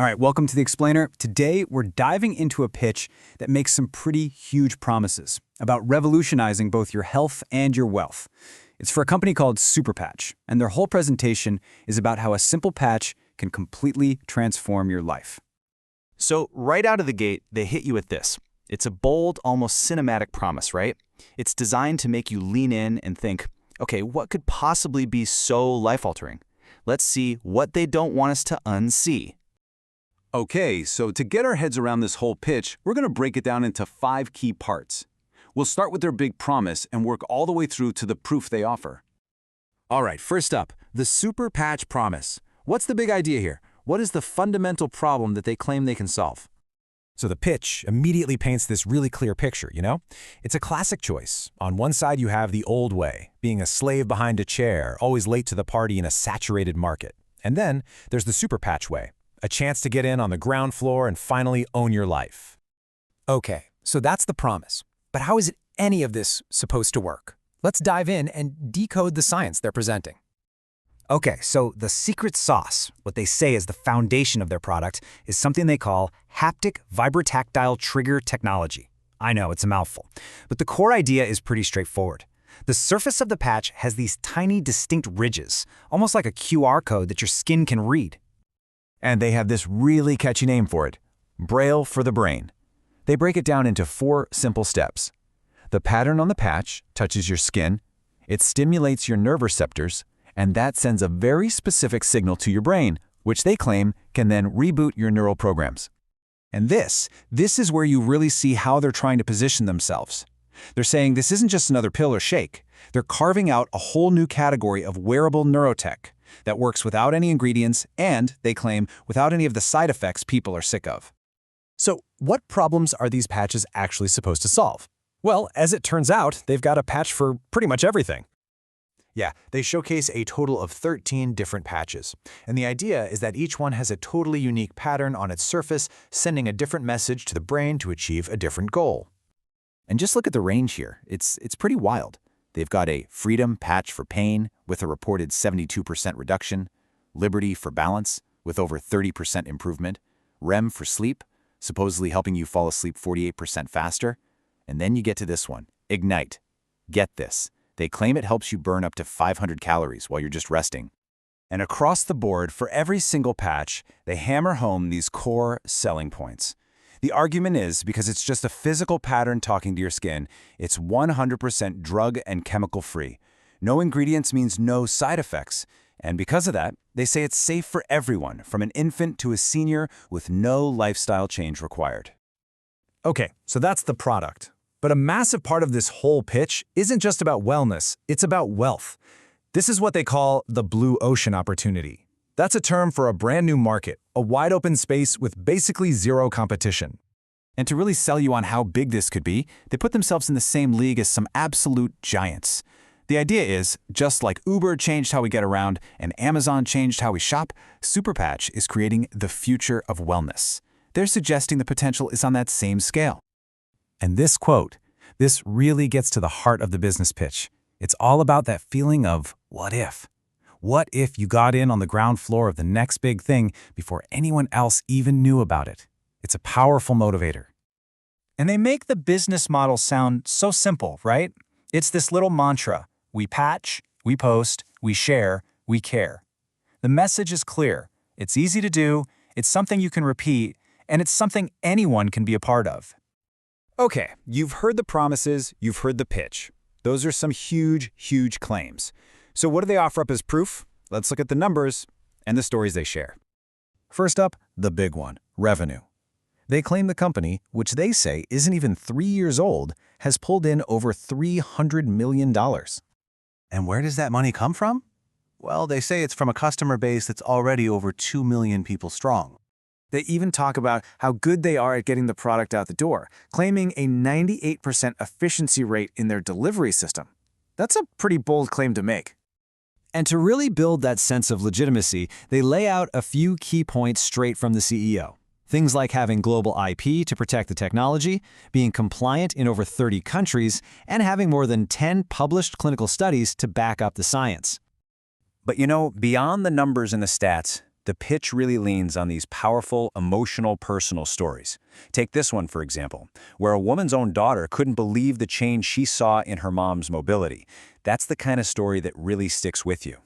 All right, welcome to The Explainer. Today, we're diving into a pitch that makes some pretty huge promises about revolutionizing both your health and your wealth. It's for a company called Superpatch, and their whole presentation is about how a simple patch can completely transform your life. So right out of the gate, they hit you with this. It's a bold, almost cinematic promise, right? It's designed to make you lean in and think, okay, what could possibly be so life-altering? Let's see what they don't want us to unsee. Okay, so to get our heads around this whole pitch, we're going to break it down into 5 key parts. We'll start with their big promise and work all the way through to the proof they offer. All right, first up, the Superpatch promise. What's the big idea here? What is the fundamental problem that they claim they can solve? So the pitch immediately paints this really clear picture, you know? It's a classic choice. On one side, you have the old way, being a slave behind a chair, always late to the party in a saturated market. And then there's the Superpatch way, a chance to get in on the ground floor and finally own your life. Okay, so that's the promise. But how is any of this supposed to work? Let's dive in and decode the science they're presenting. Okay, so the secret sauce, what they say is the foundation of their product, is something they call haptic vibrotactile trigger technology. I know, it's a mouthful, but the core idea is pretty straightforward. The surface of the patch has these tiny, distinct ridges, almost like a QR code that your skin can read. And they have this really catchy name for it, Braille for the brain. They break it down into 4 simple steps. The pattern on the patch touches your skin, it stimulates your nerve receptors, and that sends a very specific signal to your brain, which they claim can then reboot your neural programs. And this is where you really see how they're trying to position themselves. They're saying this isn't just another pill or shake. They're carving out a whole new category of wearable neurotech that works without any ingredients and, they claim, without any of the side effects people are sick of. So what problems are these patches actually supposed to solve? Well, as it turns out, they've got a patch for pretty much everything. Yeah, they showcase a total of 13 different patches. And the idea is that each one has a totally unique pattern on its surface, sending a different message to the brain to achieve a different goal. And just look at the range here. It's pretty wild. They've got a Freedom patch for pain with a reported 72% reduction, Liberty for balance with over 30% improvement, REM for sleep, supposedly helping you fall asleep 48% faster. And then you get to this one, Ignite. Get this. They claim it helps you burn up to 500 calories while you're just resting. And across the board, for every single patch, they hammer home these core selling points. The argument is, because it's just a physical pattern talking to your skin, it's 100% drug and chemical free. No ingredients means no side effects. And because of that, they say it's safe for everyone, from an infant to a senior, with no lifestyle change required. Okay, so that's the product. But a massive part of this whole pitch isn't just about wellness, it's about wealth. This is what they call the blue ocean opportunity. That's a term for a brand new market, a wide open space with basically zero competition. And to really sell you on how big this could be, they put themselves in the same league as some absolute giants. The idea is, just like Uber changed how we get around and Amazon changed how we shop, Superpatch is creating the future of wellness. They're suggesting the potential is on that same scale. And this quote, this really gets to the heart of the business pitch. It's all about that feeling of what if? What if you got in on the ground floor of the next big thing before anyone else even knew about it? It's a powerful motivator. And they make the business model sound so simple, right? It's this little mantra. We patch, we post, we share, we care. The message is clear. It's easy to do, it's something you can repeat, and it's something anyone can be a part of. Okay, you've heard the promises, you've heard the pitch. Those are some huge, huge claims. So what do they offer up as proof? Let's look at the numbers and the stories they share. First up, the big one, revenue. They claim the company, which they say isn't even 3 years old, has pulled in over $300 million. And where does that money come from? Well, they say it's from a customer base that's already over 2 million people strong. They even talk about how good they are at getting the product out the door, claiming a 98% efficiency rate in their delivery system. That's a pretty bold claim to make. And to really build that sense of legitimacy, they lay out a few key points straight from the CEO. Things like having global IP to protect the technology, being compliant in over 30 countries, and having more than 10 published clinical studies to back up the science. But you know, beyond the numbers and the stats, the pitch really leans on these powerful, emotional, personal stories. Take this one, for example, where a woman's own daughter couldn't believe the change she saw in her mom's mobility. That's the kind of story that really sticks with you.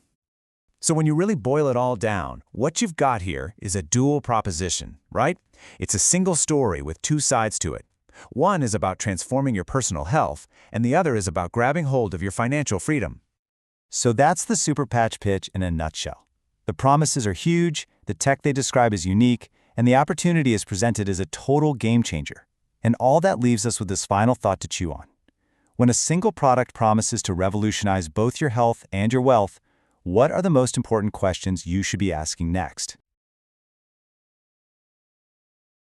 So when you really boil it all down, what you've got here is a dual proposition, right? It's a single story with two sides to it. One is about transforming your personal health, and the other is about grabbing hold of your financial freedom. So that's the Super Patch pitch in a nutshell. The promises are huge, the tech they describe is unique, and the opportunity is presented as a total game changer. And all that leaves us with this final thought to chew on. When a single product promises to revolutionize both your health and your wealth, what are the most important questions you should be asking next?